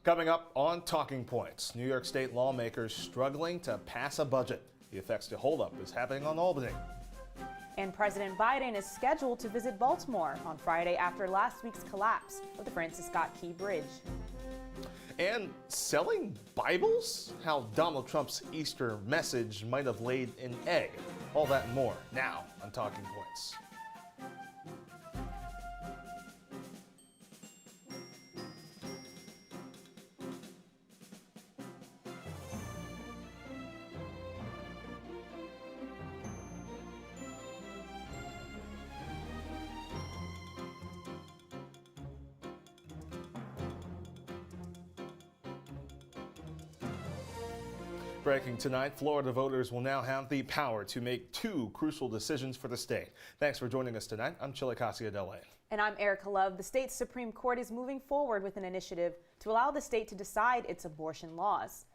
Coming up on Talking Points, New York State lawmakers struggling to pass a budget. The effects to holdup is happening on Albany. And President Biden is scheduled to visit Baltimore on Friday after last week's collapse of the Francis Scott Key Bridge. And selling Bibles? How Donald Trump's Easter message might have laid an egg. All that and more now on Talking Points. Breaking tonight, Florida voters will now have the power to make two crucial decisions for the state. Thanks for joining us tonight. I'm Chilekasi, Adele. And I'm Ericka. The state's Supreme Court is moving forward with an initiative to allow the state to decide its abortion laws.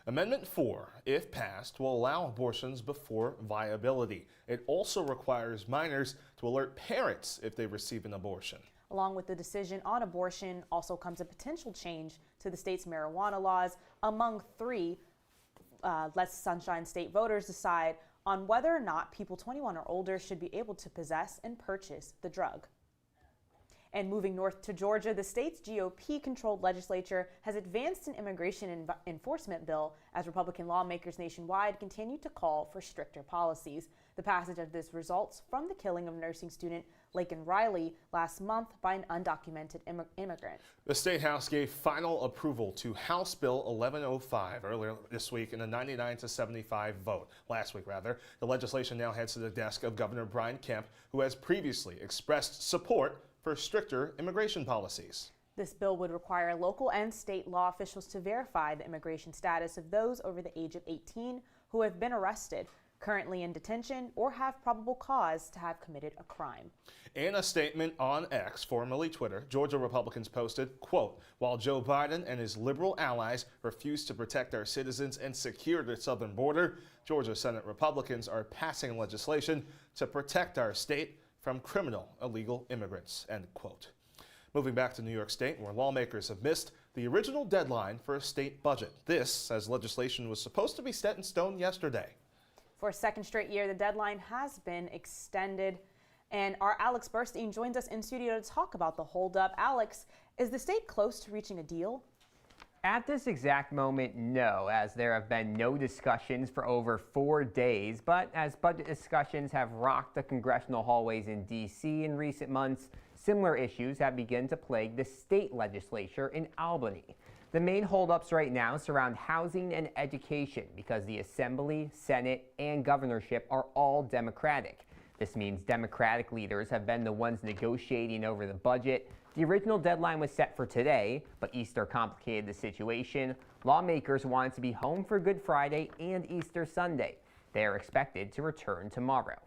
Amendment 4, if passed, will allow abortions before viability. It also requires minors to alert parents if they receive an abortion. Along with the decision on abortion also comes a potential change to the state's marijuana laws, among three. Let Sunshine State voters decide on whether or not people 21 or older should be able to possess and purchase the drug. And moving north to Georgia, the state's GOP-controlled legislature has advanced an immigration enforcement bill as Republican lawmakers nationwide continue to call for stricter policies. The passage of this results from the killing of nursing student Laken Riley last month by an undocumented immigrant. The State House gave final approval to House Bill 1105 earlier this week in a 99-75 vote. Last week, rather. The legislation now heads to the desk of Governor Brian Kemp, who has previously expressed support for stricter immigration policies. This bill would require local and state law officials to verify the immigration status of those over the age of 18 who have been arrested, currently in detention, or have probable cause to have committed a crime. In a statement on X, formerly Twitter, Georgia Republicans posted, quote, while Joe Biden and his liberal allies refuse to protect our citizens and secure the southern border, Georgia Senate Republicans are passing legislation to protect our state from criminal illegal immigrants, end quote. Moving back to New York State, where lawmakers have missed the original deadline for a state budget. This, as legislation was supposed to be set in stone yesterday. For a second straight year, the deadline has been extended. And our Alex Burstein joins us in studio to talk about the holdup. Alex, is the state close to reaching a deal? At this exact moment, no, as there have been no discussions for over 4 days. But as budget discussions have rocked the congressional hallways in D.C. in recent months, similar issues have begun to plague the state legislature in Albany. The main holdups right now surround housing and education because the Assembly, Senate, and governorship are all Democratic. This means Democratic leaders have been the ones negotiating over the budget. The original deadline was set for today, but Easter complicated the situation. Lawmakers wanted to be home for Good Friday and Easter Sunday. They are expected to return tomorrow.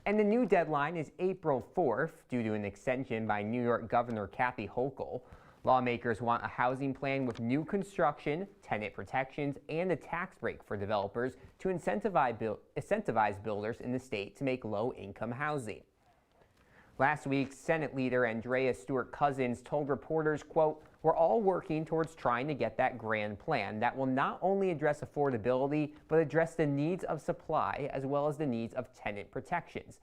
And the new deadline is April 4th due to an extension by New York Governor Kathy Hochul. Lawmakers want a housing plan with new construction, tenant protections, and a tax break for developers to incentivize builders in the state to make low-income housing. Last week, Senate Leader Andrea Stewart-Cousins told reporters, quote, we're all working towards trying to get that grand plan that will not only address affordability, but address the needs of supply as well as the needs of tenant protections.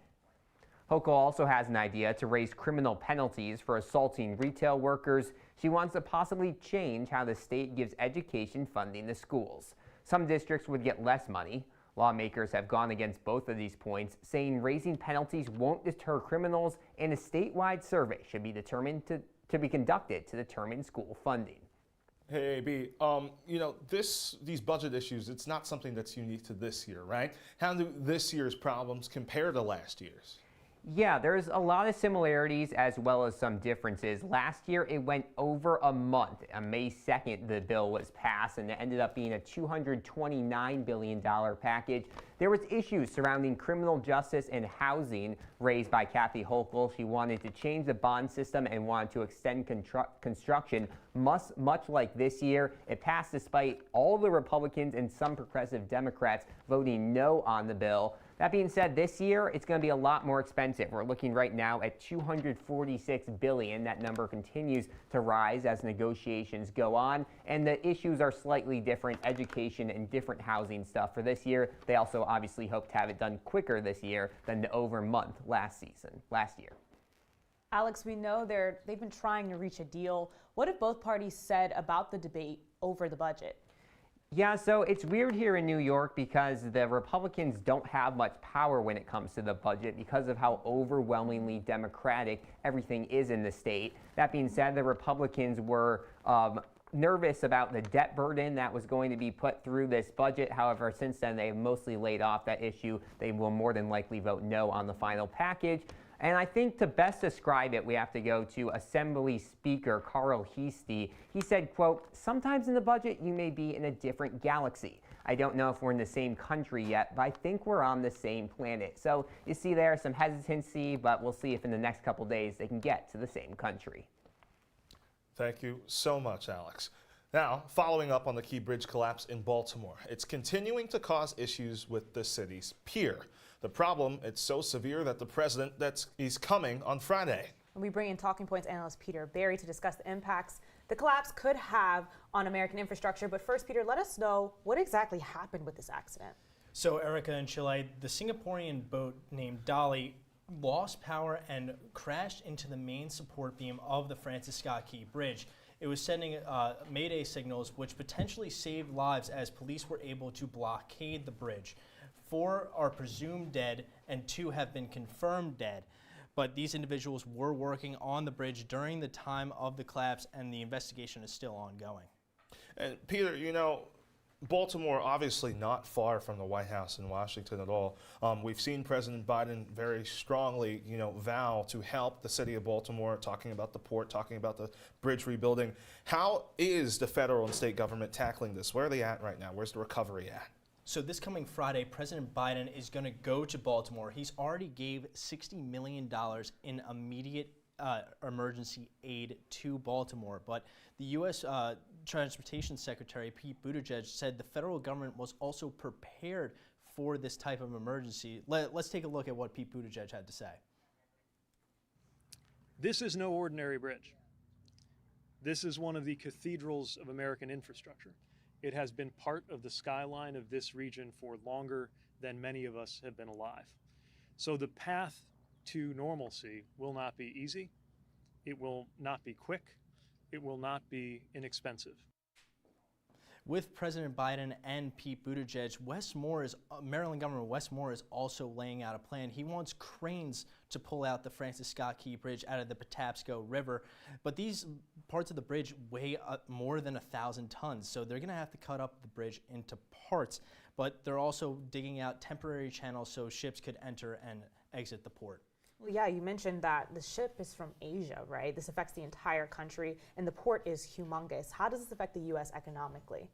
Hochul also has an idea to raise criminal penalties for assaulting retail workers. She wants to possibly change how the state gives education funding to schools. Some districts would get less money. Lawmakers have gone against both of these points, saying raising penalties won't deter criminals, and a statewide survey should be determined to be conducted to determine school funding. Hey, AB, these budget issues, it's not something that's unique to this year, right? How do this year's problems compare to last year's? Yeah, there's a lot of similarities as well as some differences. Last year, it went over a month. On May 2nd, the bill was passed, and it ended up being a $229 billion package. There was issues surrounding criminal justice and housing raised by Kathy Hochul. She wanted to change the bond system and wanted to extend construction, much like this year. It passed despite all the Republicans and some progressive Democrats voting no on the bill. That being said, this year it's going to be a lot more expensive. We're looking right now at $246 billion. That number continues to rise as negotiations go on, and the issues are slightly different: education and different housing stuff for this year. They also obviously hope to have it done quicker this year than the over month last year. Alex, we know they've been trying to reach a deal. What have both parties said about the debate over the budget? Yeah, so it's weird here in New York because the Republicans don't have much power when it comes to the budget because of how overwhelmingly Democratic everything is in the state. That being said, the Republicans were nervous about the debt burden that was going to be put through this budget. However, since then, they've mostly laid off that issue. They will more than likely vote no on the final package. And I think to best describe it, we have to go to Assembly Speaker Carl Heastie. He said, quote, "Sometimes in the budget, you may be in a different galaxy. I don't know if we're in the same country yet, but I think we're on the same planet." So you see there some hesitancy, but we'll see if in the next couple days they can get to the same country. Thank you so much, Alex. Now, following up on the Key Bridge collapse in Baltimore, it's continuing to cause issues with the city's pier. The problem, it's so severe that the president, he's coming on Friday. We bring in Talking Points analyst Peter Barry to discuss the impacts the collapse could have on American infrastructure. But first, Peter, let us know what exactly happened with this accident. So, Ericka in Chile, the Singaporean boat named Dolly lost power and crashed into the main support beam of the Francis Scott Key Bridge. It was sending Mayday signals, which potentially saved lives as police were able to blockade the bridge. 4 are presumed dead and 2 have been confirmed dead. But these individuals were working on the bridge during the time of the collapse, and the investigation is still ongoing. And Peter, you know, Baltimore obviously not far from the White House in Washington at all. We've seen President Biden very strongly, vow to help the city of Baltimore, talking about the port, talking about the bridge rebuilding. How is the federal and state government tackling this? Where are they at right now? Where's the recovery at? So this coming Friday, President Biden is going to go to Baltimore. He's already gave $60 million in immediate emergency aid to Baltimore. But the U.S. Transportation Secretary Pete Buttigieg said the federal government was also prepared for this type of emergency. Let's take a look at what Pete Buttigieg had to say. This is no ordinary bridge. This is one of the cathedrals of American infrastructure. It has been part of the skyline of this region for longer than many of us have been alive. So the path to normalcy will not be easy. It will not be quick. It will not be inexpensive. With President Biden and Pete Buttigieg, Maryland Governor Wes Moore is also laying out a plan. He wants cranes to pull out the Francis Scott Key Bridge out of the Patapsco River. But these parts of the bridge weigh more than 1,000 tons, so they're going to have to cut up the bridge into parts. But they're also digging out temporary channels so ships could enter and exit the port. Well, yeah, you mentioned that the ship is from Asia, right? This affects the entire country, and the port is humongous. How does this affect the U.S. economically?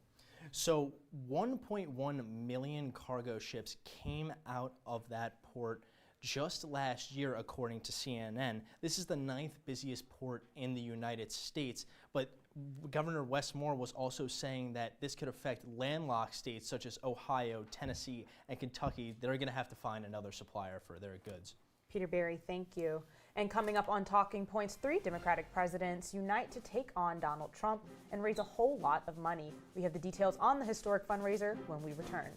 So 1.1 million cargo ships came out of that port just last year, according to CNN. This is the 9th busiest port in the United States, but Governor Wes Moore was also saying that this could affect landlocked states such as Ohio, Tennessee, and Kentucky. They're going to have to find another supplier for their goods. Peter Barry, thank you. And coming up on Talking Points, 3 Democratic presidents unite to take on Donald Trump and raise a whole lot of money. We have the details on the historic fundraiser when we return.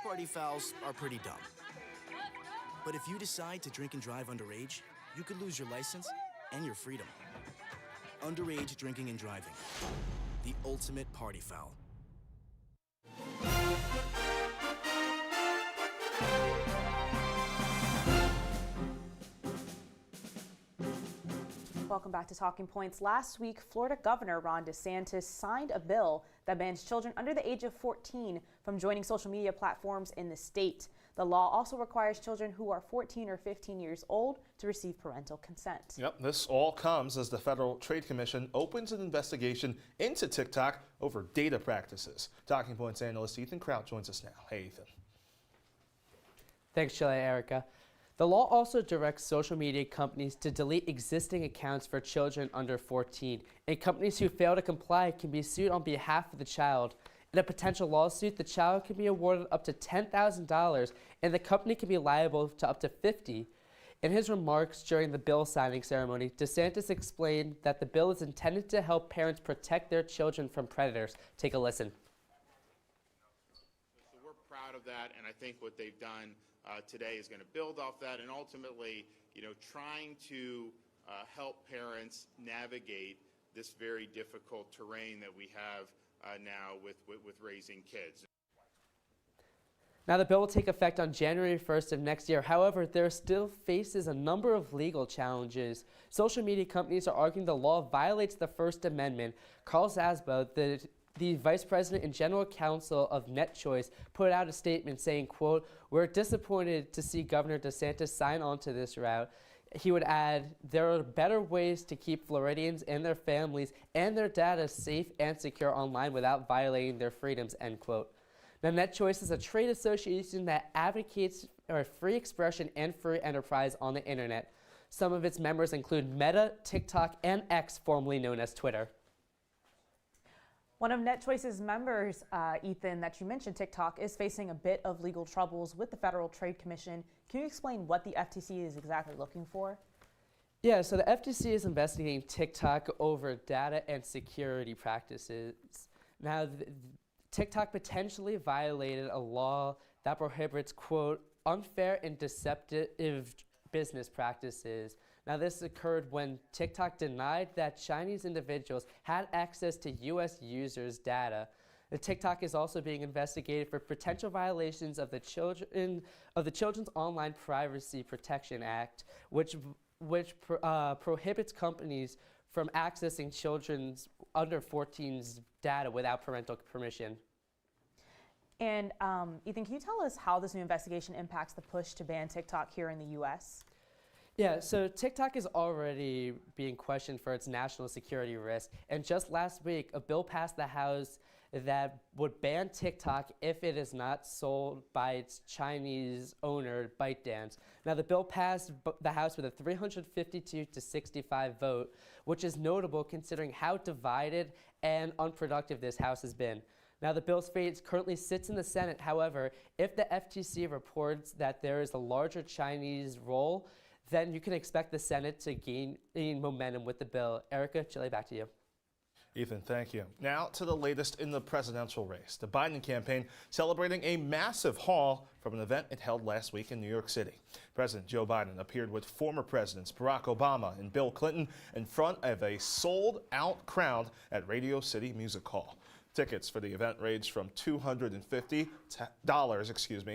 party fouls are pretty dumb. But if you decide to drink and drive underage, you could lose your license and your freedom. Underage drinking and driving. The ultimate party foul. Welcome back to Talking Points. Last week, Florida Governor Ron DeSantis signed a bill that bans children under the age of 14 from joining social media platforms in the state. The law also requires children who are 14 or 15 years old to receive parental consent. Yep, this all comes as the Federal Trade Commission opens an investigation into TikTok over data practices. Talking Points analyst Ethan Kraut joins us now. Hey, Ethan. Thanks, Ericka. The law also directs social media companies to delete existing accounts for children under 14, and companies who fail to comply can be sued on behalf of the child. In a potential lawsuit, the child can be awarded up to $10,000, and the company can be liable to up to $50,000. In his remarks during the bill signing ceremony, DeSantis explained that the bill is intended to help parents protect their children from predators. Take a listen. So we're proud of that, and I think what they've done today is going to build off that, and ultimately, trying to help parents navigate this very difficult terrain that we have now with raising kids. Now, the bill will take effect on January 1st of next year. However, there still faces a number of legal challenges. Social media companies are arguing the law violates the First Amendment. Carl Zasbo, the Vice President and General Counsel of NetChoice, put out a statement saying, quote, "We're disappointed to see Governor DeSantis sign on to this route." He would add, "There are better ways to keep Floridians and their families and their data safe and secure online without violating their freedoms," end quote. Now, NetChoice is a trade association that advocates for free expression and free enterprise on the internet. Some of its members include Meta, TikTok, and X, formerly known as Twitter. One of NetChoice's members, Ethan, that you mentioned, TikTok, is facing a bit of legal troubles with the Federal Trade Commission. Can you explain what the FTC is exactly looking for? Yeah, so the FTC is investigating TikTok over data and security practices. Now, TikTok potentially violated a law that prohibits, quote, "unfair and deceptive business practices." Now, this occurred when TikTok denied that Chinese individuals had access to U.S. users' data. The TikTok is also being investigated for potential violations of the Children's Online Privacy Protection Act, which prohibits companies from accessing children's under 14's data without parental permission. And Ethan, can you tell us how this new investigation impacts the push to ban TikTok here in the U.S.? Yeah, so TikTok is already being questioned for its national security risk. And just last week, a bill passed the House that would ban TikTok if it is not sold by its Chinese owner, ByteDance. Now, the bill passed the House with a 352 to 65 vote, which is notable considering how divided and unproductive this House has been. Now, the bill's fate currently sits in the Senate. However, if the FTC reports that there is a larger Chinese role, then you can expect the Senate to gain momentum with the bill. Ericka, Chile, back to you. Ethan, thank you. Now to the latest in the presidential race. The Biden campaign celebrating a massive haul from an event it held last week in New York City. President Joe Biden appeared with former presidents Barack Obama and Bill Clinton in front of a sold-out crowd at Radio City Music Hall. Tickets for the event ranged from $250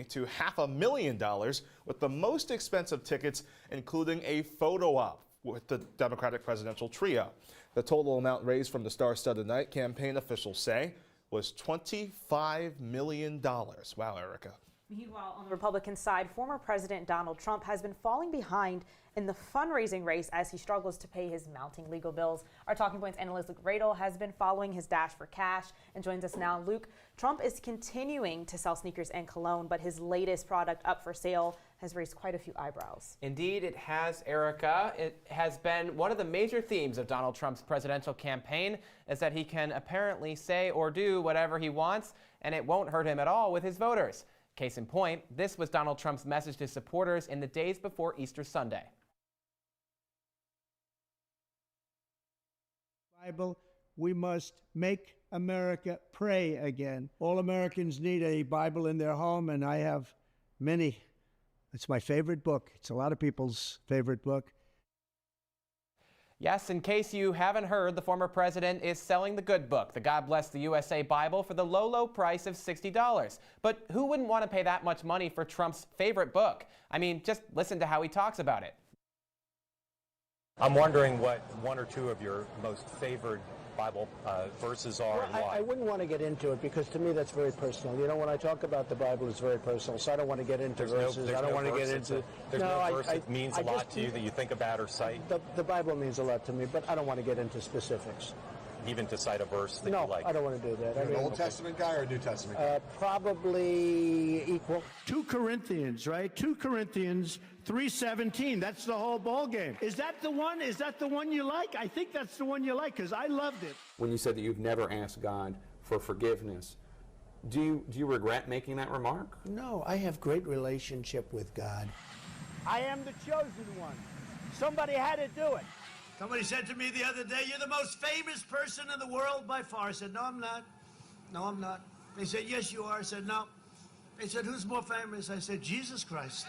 to $500,000, with the most expensive tickets including a photo op with the Democratic presidential trio. The total amount raised from the star-studded night, campaign officials say, was $25 million. Wow, Ericka. Meanwhile, on the Republican side, former President Donald Trump has been falling behind in the fundraising race as he struggles to pay his mounting legal bills. Our Talking Points analyst Luke Radel has been following his dash for cash and joins us now. Luke, Trump is continuing to sell sneakers and cologne, but his latest product up for sale has raised quite a few eyebrows. Indeed, it has, Ericka. It has been one of the major themes of Donald Trump's presidential campaign is that he can apparently say or do whatever he wants, and it won't hurt him at all with his voters. Case in point, this was Donald Trump's message to supporters in the days before Easter Sunday. Bible we must make America pray again. All Americans need a Bible in their home, and I have many. It's my favorite book. It's a lot of people's favorite book. Yes, in case you haven't heard, the former president is selling the good book, the God Bless the USA Bible, for the low, low price of $60. But who wouldn't want to pay that much money for Trump's favorite book? I mean, just listen to how he talks about it. I'm wondering what one or two of your most favored Bible verses are, well, and why. I wouldn't want to get into it because to me that's very personal. You know, when I talk about the Bible, it's very personal, so I don't want to get into verses. I don't want to get into. There's no verse that means a lot to you that you think about or cite? The Bible means a lot to me, but I don't want to get into specifics. Even to cite a verse that you like? No, I don't want to do that. You're an Old Testament guy or a New Testament guy? Probably equal. 2 Corinthians, right? 2 Corinthians 3:17. That's the whole ball game. Is that the one? Is that the one you like? I think that's the one you like because I loved it. When you said that you've never asked God for forgiveness, do you regret making that remark? No, I have great relationship with God. I am the chosen one. Somebody had to do it. Somebody said to me the other day, "You're the most famous person in the world by far." I said, "No, I'm not. No, I'm not." They said, "Yes, you are." I said, "No." They said, "Who's more famous?" I said, "Jesus Christ."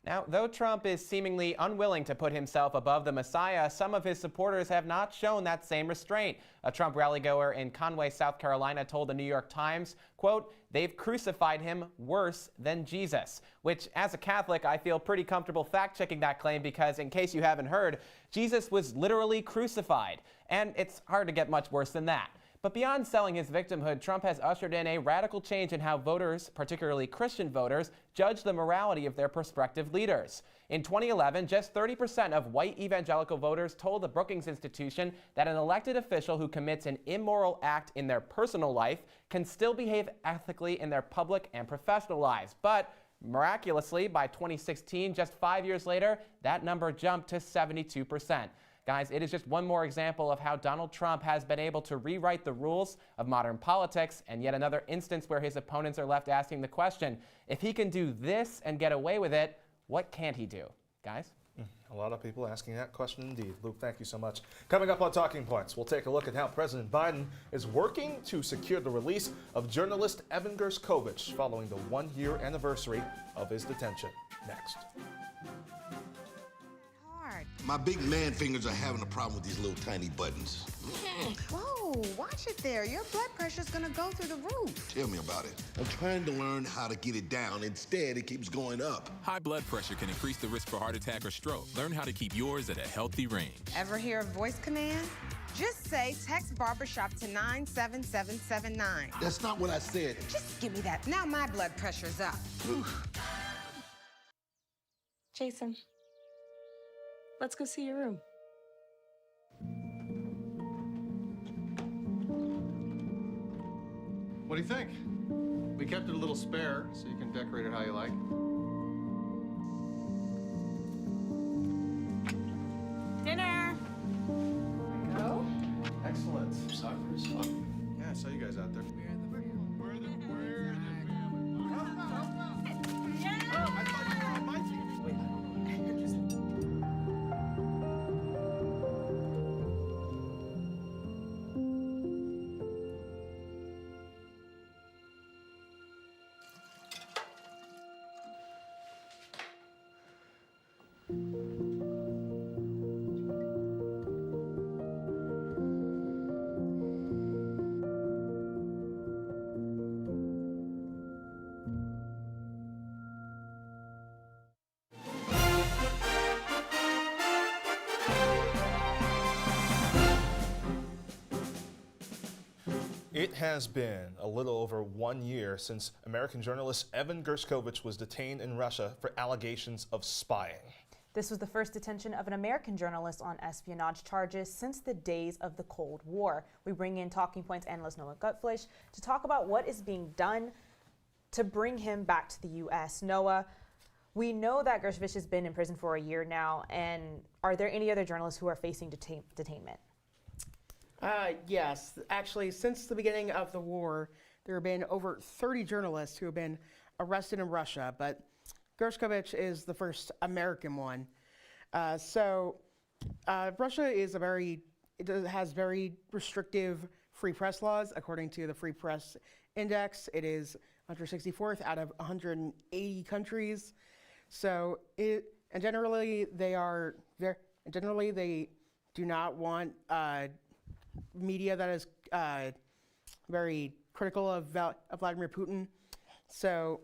Now, though Trump is seemingly unwilling to put himself above the Messiah, some of his supporters have not shown that same restraint. A Trump rallygoer in Conway, South Carolina told the New York Times, quote, "They've crucified him worse than Jesus," which, as a Catholic, I feel pretty comfortable fact-checking that claim because, in case you haven't heard, Jesus was literally crucified, and it's hard to get much worse than that. But beyond selling his victimhood, Trump has ushered in a radical change in how voters, particularly Christian voters, judge the morality of their prospective leaders. In 2011, just 30% of white evangelical voters told the Brookings Institution that an elected official who commits an immoral act in their personal life can still behave ethically in their public and professional lives. But miraculously, by 2016, just 5 years later, that number jumped to 72%. Guys, it is just one more example of how Donald Trump has been able to rewrite the rules of modern politics, and yet another instance where his opponents are left asking the question, if he can do this and get away with it, what can't he do? Guys? A lot of people asking that question indeed. Luke, thank you so much. Coming up on Talking Points, we'll take a look at how President Biden is working to secure the release of journalist Evan Gershkovich following the one-year anniversary of his detention. Next. My big man fingers are having a problem with these little tiny buttons. Whoa, watch it there. Your blood pressure's gonna go through the roof. Tell me about it. I'm trying to learn how to get it down. Instead, it keeps going up. High blood pressure can increase the risk for heart attack or stroke. Learn how to keep yours at a healthy range. Ever hear a voice command? Just say text barbershop to 97779. That's not what I said. Just give me that. Now my blood pressure's up. Jason, let's go see your room. What do you think? We kept it a little spare, so you can decorate it how you like. Dinner. Go. Excellent. Suckers. Yeah, I saw you guys out there. It has been a little over 1 year since American journalist Evan Gershkovich was detained in Russia for allegations of spying. This was the first detention of an American journalist on espionage charges since the days of the Cold War. We bring in Talking Points analyst Noah Gutfleisch to talk about what is being done to bring him back to the U.S. Noah, we know that Gershkovich has been in prison for a year now, and are there any other journalists who are facing detainment? Yes, actually, since the beginning of the war, there have been over 30 journalists who have been arrested in Russia, but Gershkovich is the first American one. So Russia has very restrictive free press laws. According to the Free Press Index, it is 164th out of 180 countries. So generally they do not want media that is very critical of Vladimir Putin. So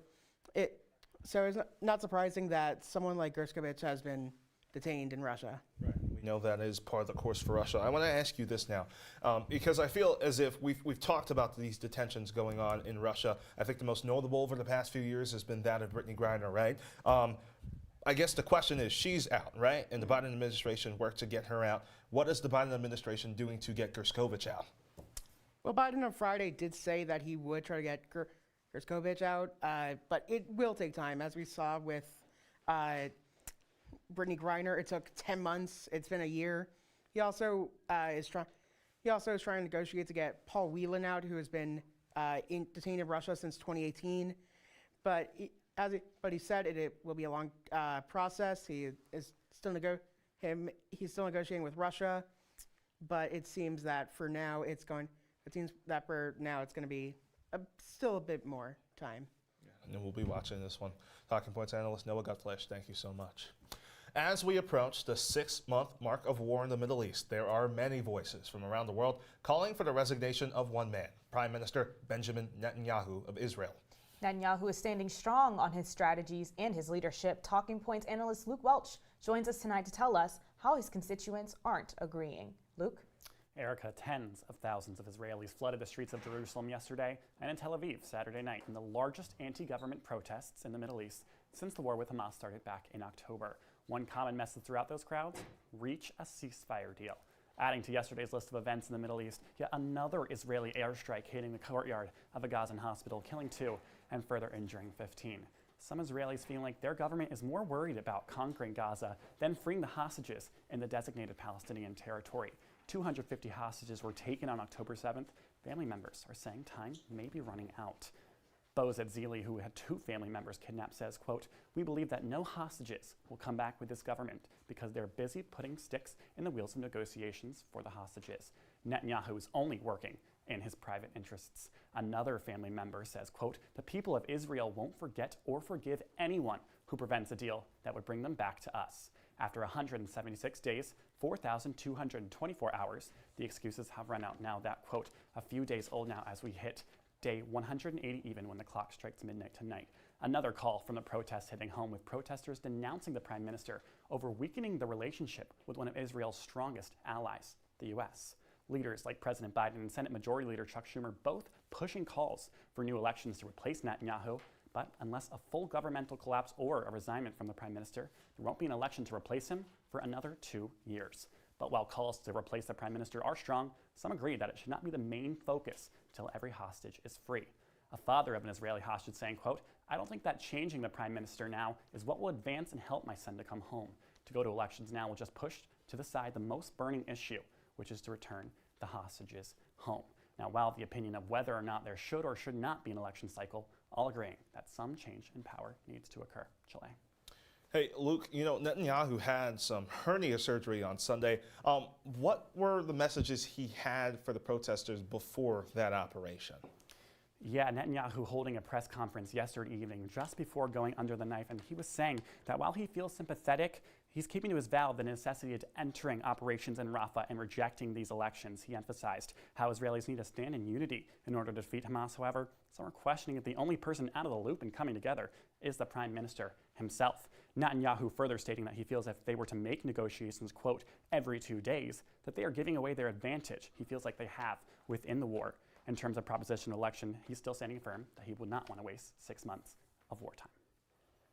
it's not surprising that someone like Gershkovich has been detained in Russia. Right. We know that is part of the course for Russia. I want to ask you this now, because I feel as if we've talked about these detentions going on in Russia. I think the most notable over the past few years has been that of Brittany Griner, right? I guess the question is, she's out, right? And the Biden administration worked to get her out. What is the Biden administration doing to get Gershkovich out? Well, Biden on Friday did say that he would try to get Gershkovich out, but it will take time, as we saw with Brittany Griner. It took 10 months. It's been a year. He also is trying to negotiate to get Paul Whelan out, who has been detained in Russia since 2018. But he said it will be a long process. He's still negotiating with Russia, but it seems that for now it's going to be still a bit more time. Yeah, and we'll be watching this one. Talking Points analyst Noah Gutfleisch, thank you so much. As we approach the 6-month mark of war in the Middle East, there are many voices from around the world calling for the resignation of one man, Prime Minister Benjamin Netanyahu of Israel. Netanyahu is standing strong on his strategies and his leadership. Talking Points analyst Luke Welch joins us tonight to tell us how his constituents aren't agreeing. Luke? Ericka, tens of thousands of Israelis flooded the streets of Jerusalem yesterday and in Tel Aviv Saturday night in the largest anti-government protests in the Middle East since the war with Hamas started back in October. One common message throughout those crowds: reach a ceasefire deal. Adding to yesterday's list of events in the Middle East, yet another Israeli airstrike hitting the courtyard of a Gazan hospital, killing 2 and further injuring 15. Some Israelis feel like their government is more worried about conquering Gaza than freeing the hostages in the designated Palestinian territory. 250 hostages were taken on October 7th. Family members are saying time may be running out. Bozet Zili, who had 2 family members kidnapped, says, quote, "We believe that no hostages will come back with this government because they're busy putting sticks in the wheels of negotiations for the hostages. Netanyahu is only working in his private interests." Another family member says, quote, "The people of Israel won't forget or forgive anyone who prevents a deal that would bring them back to us." After 176 days, 4,224 hours, the excuses have run out now. That, quote, "a few days old now as we hit day 180 even when the clock strikes midnight tonight." Another call from the protests hitting home, with protesters denouncing the prime minister over weakening the relationship with one of Israel's strongest allies, the U.S. Leaders like President Biden and Senate Majority Leader Chuck Schumer both pushing calls for new elections to replace Netanyahu. But unless a full governmental collapse or a resignation from the prime minister, there won't be an election to replace him for another 2 years. But while calls to replace the prime minister are strong, some agree that it should not be the main focus until every hostage is free. A father of an Israeli hostage saying, quote, "I don't think that changing the prime minister now is what will advance and help my son to come home. To go to elections now will just push to the side the most burning issue, which is to return the hostages home." Now, while the opinion of whether or not there should or should not be an election cycle, all agreeing that some change in power needs to occur. Chile. Hey, Luke, you know, Netanyahu had some hernia surgery on Sunday. What were the messages he had for the protesters before that operation? Yeah, Netanyahu holding a press conference yesterday evening just before going under the knife, and he was saying that while he feels sympathetic, he's keeping to his vow the necessity of entering operations in Rafah and rejecting these elections. He emphasized how Israelis need to stand in unity in order to defeat Hamas. However, some are questioning if the only person out of the loop and coming together is the prime minister himself. Netanyahu further stating that he feels if they were to make negotiations, quote, every 2 days, that they are giving away their advantage he feels like they have within the war. In terms of proposition election, he's still standing firm that he would not want to waste 6 months of wartime.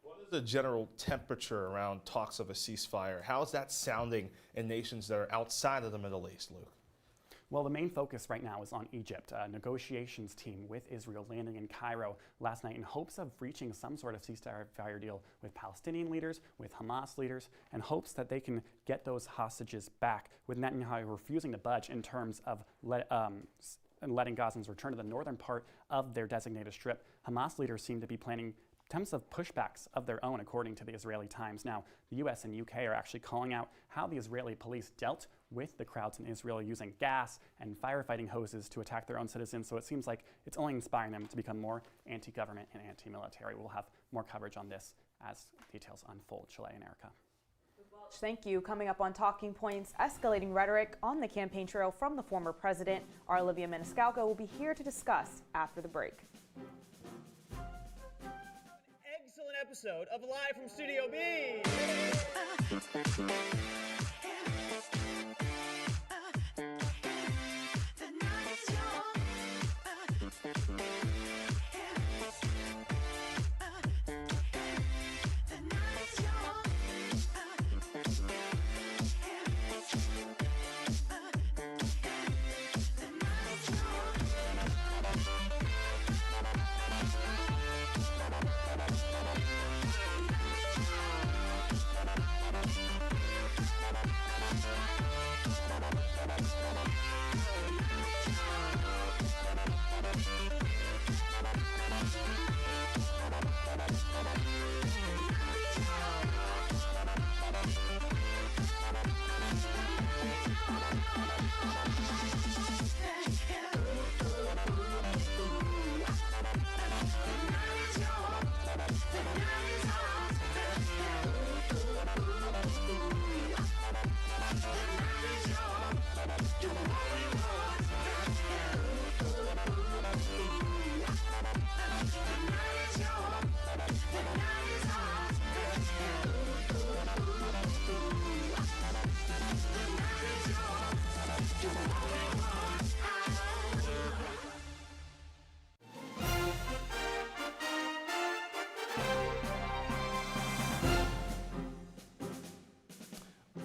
What is the general temperature around talks of a ceasefire? How is that sounding in nations that are outside of the Middle East, Luke? Well, the main focus right now is on Egypt. A negotiations team with Israel landing in Cairo last night in hopes of reaching some sort of ceasefire deal with Palestinian leaders, with Hamas leaders, and hopes that they can get those hostages back, with Netanyahu refusing to budge in terms of letting Gazans return to the northern part of their designated strip. Hamas leaders seem to be planning attempts of pushbacks of their own, according to the Israeli Times. Now, the US and UK are actually calling out how the Israeli police dealt with the crowds in Israel using gas and firefighting hoses to attack their own citizens. So it seems like it's only inspiring them to become more anti-government and anti-military. We'll have more coverage on this as details unfold. Chile and Ericka. Welch, thank you. Coming up on Talking Points, escalating rhetoric on the campaign trail from the former president. Our Olivia Maniscalco will be here to discuss after the break. Excellent episode of Live from Studio B.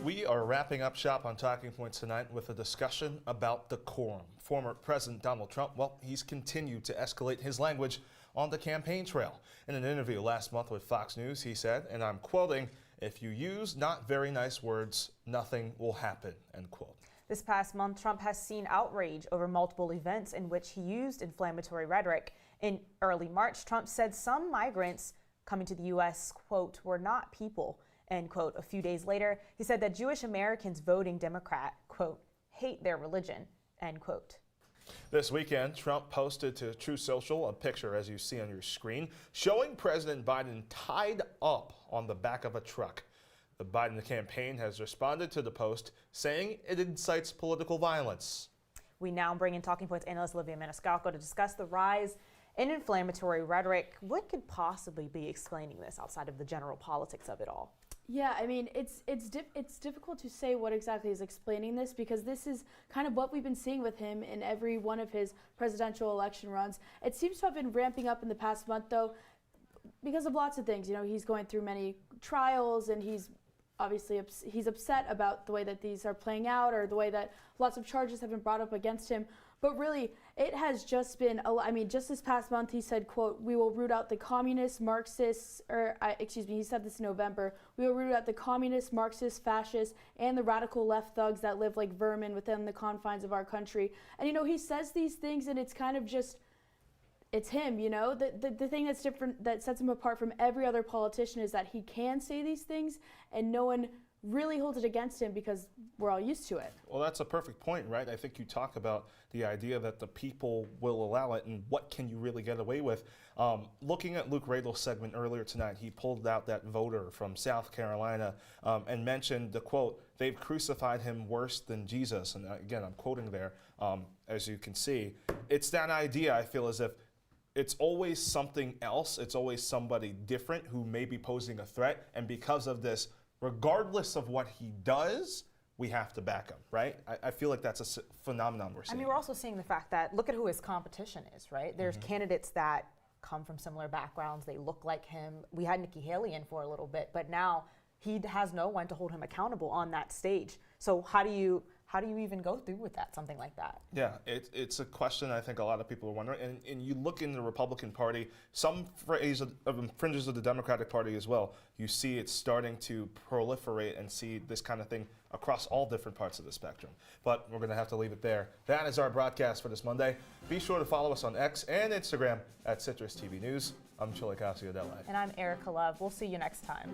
We are wrapping up shop on Talking Points tonight with a discussion about decorum. Former President Donald Trump, well, he's continued to escalate his language on the campaign trail. In an interview last month with Fox News, he said, and I'm quoting, "If you use not very nice words, nothing will happen," end quote. This past month, Trump has seen outrage over multiple events in which he used inflammatory rhetoric. In early March, Trump said some migrants coming to the U.S., quote, were not people, end quote. A few days later, he said that Jewish Americans voting Democrat, quote, hate their religion, end quote. This weekend, Trump posted to Truth Social a picture, as you see on your screen, showing President Biden tied up on the back of a truck. The Biden campaign has responded to the post, saying it incites political violence. We now bring in Talking Points analyst Olivia Maniscalco to discuss the rise in inflammatory rhetoric. What could possibly be explaining this outside of the general politics of it all? Yeah, I mean, it's difficult to say what exactly is explaining this, because this is kind of what we've been seeing with him in every one of his presidential election runs. It seems to have been ramping up in the past month, though, because of lots of things. You know, he's going through many trials, and he's obviously he's upset about the way that these are playing out, or the way that lots of charges have been brought up against him. But really, it has just been, I mean, just this past month, he said, quote, "We will root out the communists, Marxists," he said this in November, "We will root out the communists, Marxists, fascists, and the radical left thugs that live like vermin within the confines of our country." And, you know, he says these things, and it's kind of just, it's him, you know? The thing that's different, that sets him apart from every other politician, is that he can say these things, and no one really holds it against him because we're all used to it. Well, that's a perfect point, right? I think you talk about the idea that the people will allow it, and what can you really get away with. Looking at Luke Radel's segment earlier tonight, he pulled out that voter from South Carolina and mentioned the quote, "They've crucified him worse than Jesus." And again, I'm quoting there, as you can see. It's that idea, I feel, as if it's always something else. It's always somebody different who may be posing a threat. And because of this, regardless of what he does, we have to back him, right? I feel like that's a phenomenon we're seeing. I mean, we're also seeing the fact that, look at who his competition is, right? There's candidates that come from similar backgrounds. They look like him. We had Nikki Haley in for a little bit, but now he has no one to hold him accountable on that stage. So how do you how do you even go through with that, something like that? Yeah, it's a question I think a lot of people are wondering. And you look in the Republican Party, some phrase of fringes of the Democratic Party as well. You see it starting to proliferate and see this kind of thing across all different parts of the spectrum. But we're going to have to leave it there. That is our broadcast for this Monday. Be sure to follow us on X and Instagram at CitrusTV News. I'm Chilekasi, Adele. And I'm Ericka Love. We'll see you next time.